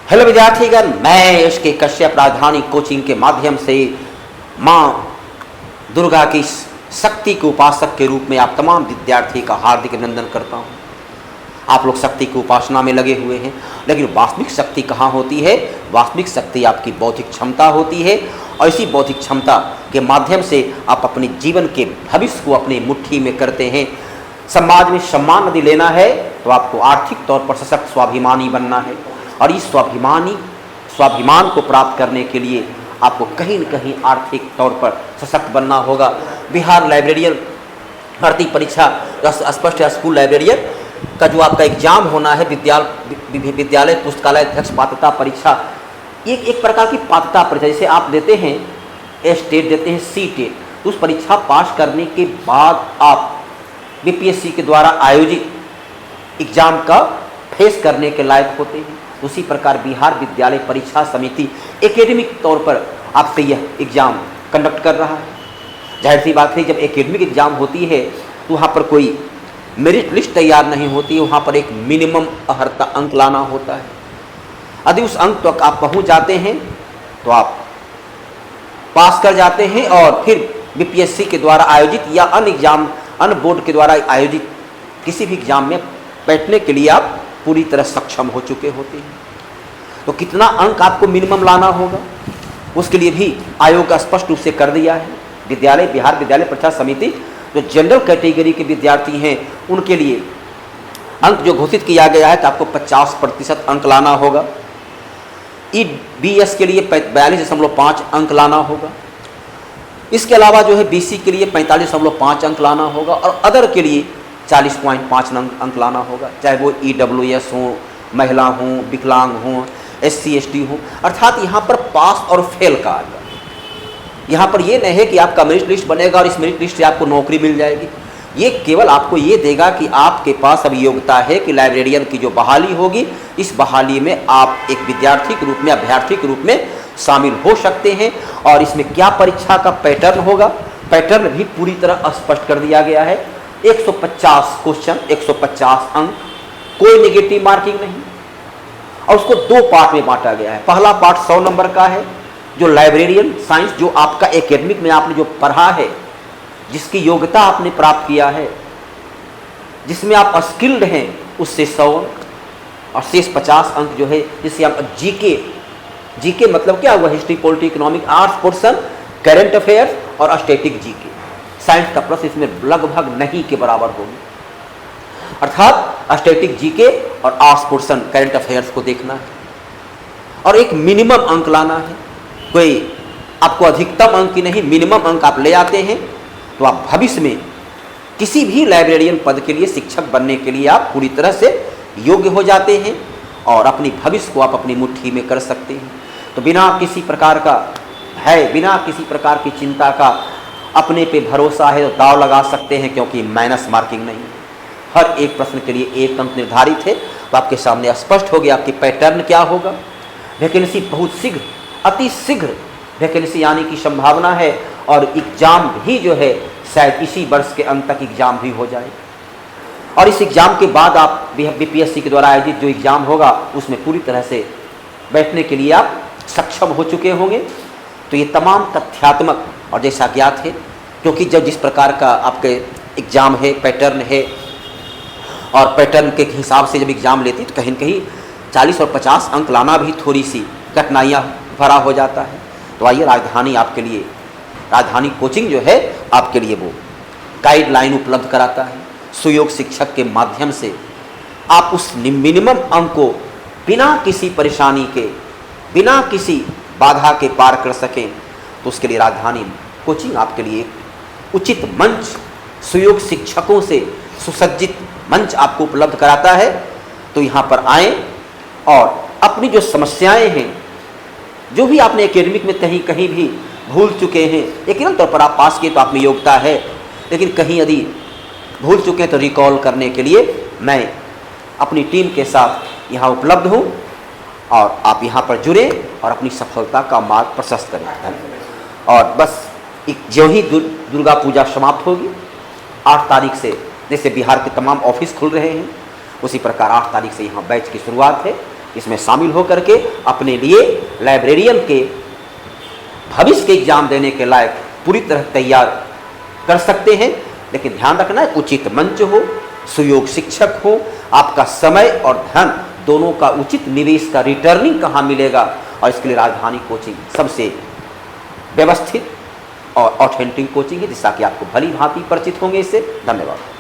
Hello विद्यार्थीगण, मैं यश के कश्यप राजधानी कोचिंग के माध्यम से माँ दुर्गा की शक्ति के उपासक के रूप में आप तमाम विद्यार्थी का हार्दिक अभिनंदन करता हूँ। आप लोग शक्ति की उपासना में लगे हुए हैं, लेकिन वास्तविक शक्ति कहाँ होती है? वास्तविक शक्ति आपकी बौद्धिक क्षमता होती है, और इसी बौद्धिक क्षमता के माध्यम से आप अपने जीवन के भविष्य को अपनी मुट्ठी में करते हैं। समाज में सम्मान यदि लेना है तो आपको आर्थिक तौर पर सशक्त स्वाभिमानी बनना है, और इस स्वाभिमान को प्राप्त करने के लिए आपको कहीं न कहीं आर्थिक तौर पर सशक्त बनना होगा। बिहार लाइब्रेरियन भर्ती परीक्षा स्पष्ट स्कूल लाइब्रेरियन का जो आपका एग्जाम होना है, विद्यालय पुस्तकालय अध्यक्ष पात्रता परीक्षा, ये एक प्रकार की पात्रता परीक्षा। जैसे आप देते हैं टेट देते हैं टेट, तो उस परीक्षा पास करने के बाद आप बीपीएससी के द्वारा आयोजित एग्जाम का फेस करने के लायक होते हैं। उसी प्रकार बिहार विद्यालय परीक्षा समिति एकेडमिक तौर पर आपसे यह एग्जाम कंडक्ट कर रहा है। जाहिर सी बात है, जब एकेडमिक एग्जाम होती है तो वहाँ पर कोई मेरिट लिस्ट तैयार नहीं होती है, वहाँ पर एक मिनिमम अर्हता अंक लाना होता है। यदि उस अंक तक आप पहुँच जाते हैं तो आप पास कर जाते हैं, और फिर बीपीएससी के द्वारा आयोजित या अन्य बोर्ड के द्वारा आयोजित किसी भी एग्जाम में बैठने के लिए आप पूरी तरह सक्षम हो चुके होते हैं। तो कितना अंक आपको मिनिमम लाना होगा, उसके लिए भी आयोग का स्पष्ट रूप से कर दिया है। बिहार विद्यालय परीक्षा समिति जो जनरल कैटेगरी के विद्यार्थी हैं उनके लिए अंक जो घोषित किया गया है कि आपको 50% अंक लाना होगा। EBS के लिए 42.5 अंक लाना होगा। इसके अलावा जो है BC के लिए 45.5 अंक लाना होगा, और अदर के लिए 40.5 अंक लाना होगा, चाहे वो EWS हो, महिला हो, विकलांग हो, SC ST हो। अर्थात यहाँ पर पास और फेल का आ गया। यहाँ पर ये नहीं है कि आपका मेरिट लिस्ट बनेगा और इस मेरिट लिस्ट से आपको नौकरी मिल जाएगी। ये केवल आपको ये देगा कि आपके पास अब योग्यता है कि लाइब्रेरियन की जो बहाली होगी, इस बहाली में आप एक विद्यार्थी के रूप में, अभ्यर्थी के रूप में शामिल हो सकते हैं। और इसमें क्या परीक्षा का पैटर्न होगा, पैटर्न भी पूरी तरह स्पष्ट कर दिया गया है। 150 क्वेश्चन, 150 अंक, कोई नेगेटिव मार्किंग नहीं, और उसको 2 पार्ट में बांटा गया है। पहला पार्ट 100 नंबर का है, जो लाइब्रेरियन साइंस, जो आपका एकेडमिक में आपने जो पढ़ा है, जिसकी योग्यता आपने प्राप्त किया है, जिसमें आप स्किल्ड हैं, उससे 100 अंक, और शेष 50 अंक जो है जिससे आप जीके मतलब क्या हुआ, history, polity, economic, arts portion, current affairs और स्टैटिक जीके। साइंस का प्लस इसमें लगभग नहीं के बराबर होगी। अर्थात स्टैटिक जीके और आर्ट्स पोर्शन, करंट अफेयर्स को देखना है, और एक मिनिमम अंक लाना है। कोई आपको अधिकतम अंक की नहीं, मिनिमम अंक आप ले आते हैं तो आप भविष्य में किसी भी लाइब्रेरियन पद के लिए, शिक्षक बनने के लिए आप पूरी तरह से योग्य हो जाते हैं, और अपनी भविष्य को आप अपनी मुट्ठी में कर सकते हैं। तो बिना किसी प्रकार का भय, बिना किसी प्रकार की चिंता का अपने पे भरोसा है तो दाव लगा सकते हैं, क्योंकि माइनस मार्किंग नहीं है। हर एक प्रश्न के लिए 1 अंक निर्धारित है। तो आपके सामने स्पष्ट हो गया आपकी पैटर्न क्या होगा। वैकेंसी बहुत शीघ्र, अति शीघ्र वैकेंसी आने की संभावना है, और एग्जाम भी जो है शायद इसी वर्ष के अंत तक एग्जाम भी हो जाए। और इस एग्जाम के बाद आप बीपीएससी के द्वारा आयोजित जो एग्जाम होगा उसमें पूरी तरह से बैठने के लिए आप सक्षम हो चुके होंगे। तो ये तमाम तथ्यात्मक और जैसा ज्ञात है, क्योंकि जब जिस प्रकार का आपके एग्जाम है, पैटर्न है, और पैटर्न के हिसाब से जब एग्जाम लेती तो कहीं न कहीं 40 और 50 अंक लाना भी थोड़ी सी कठिनाइयाँ भरा हो जाता है। तो आइए, राजधानी आपके लिए, राजधानी कोचिंग जो है आपके लिए वो गाइडलाइन उपलब्ध कराता है। सुयोग शिक्षक के माध्यम से आप उस मिनिमम अंक को बिना किसी परेशानी के, बिना किसी बाधा के पार कर सकें। तो उसके लिए राजधानी कोचिंग आपके लिए एक उचित मंच, सुयोग शिक्षकों से सुसज्जित मंच आपको उपलब्ध कराता है। तो यहाँ पर आएँ और अपनी जो समस्याएं हैं, जो भी आपने एकेडमिक में कहीं कहीं भी भूल चुके हैं, यकीनन तौर पर आप पास किए तो आप में योग्यता है, लेकिन कहीं यदि भूल चुके हैं तो रिकॉल करने के लिए मैं अपनी टीम के साथ यहाँ उपलब्ध हूँ, और आप यहाँ पर जुड़े और अपनी सफलता का मार्ग प्रशस्त करें। और बस जो ही दुर्गा पूजा समाप्त होगी 8 तारीख से, जैसे बिहार के तमाम ऑफिस खुल रहे हैं, उसी प्रकार 8 तारीख से यहाँ बैच की शुरुआत है। इसमें शामिल होकर के अपने लिए लाइब्रेरियन के भविष्य के एग्जाम देने के लायक पूरी तरह तैयार कर सकते हैं। लेकिन ध्यान रखना है, उचित मंच हो, सुयोग शिक्षक हो, आपका समय और धन दोनों का उचित निवेश का रिटर्निंग कहाँ मिलेगा, और इसके लिए राजधानी कोचिंग सबसे व्यवस्थित और ऑथेंटिक कोचिंग है, जिसका कि आपको भली भांति परिचित होंगे। इससे धन्यवाद।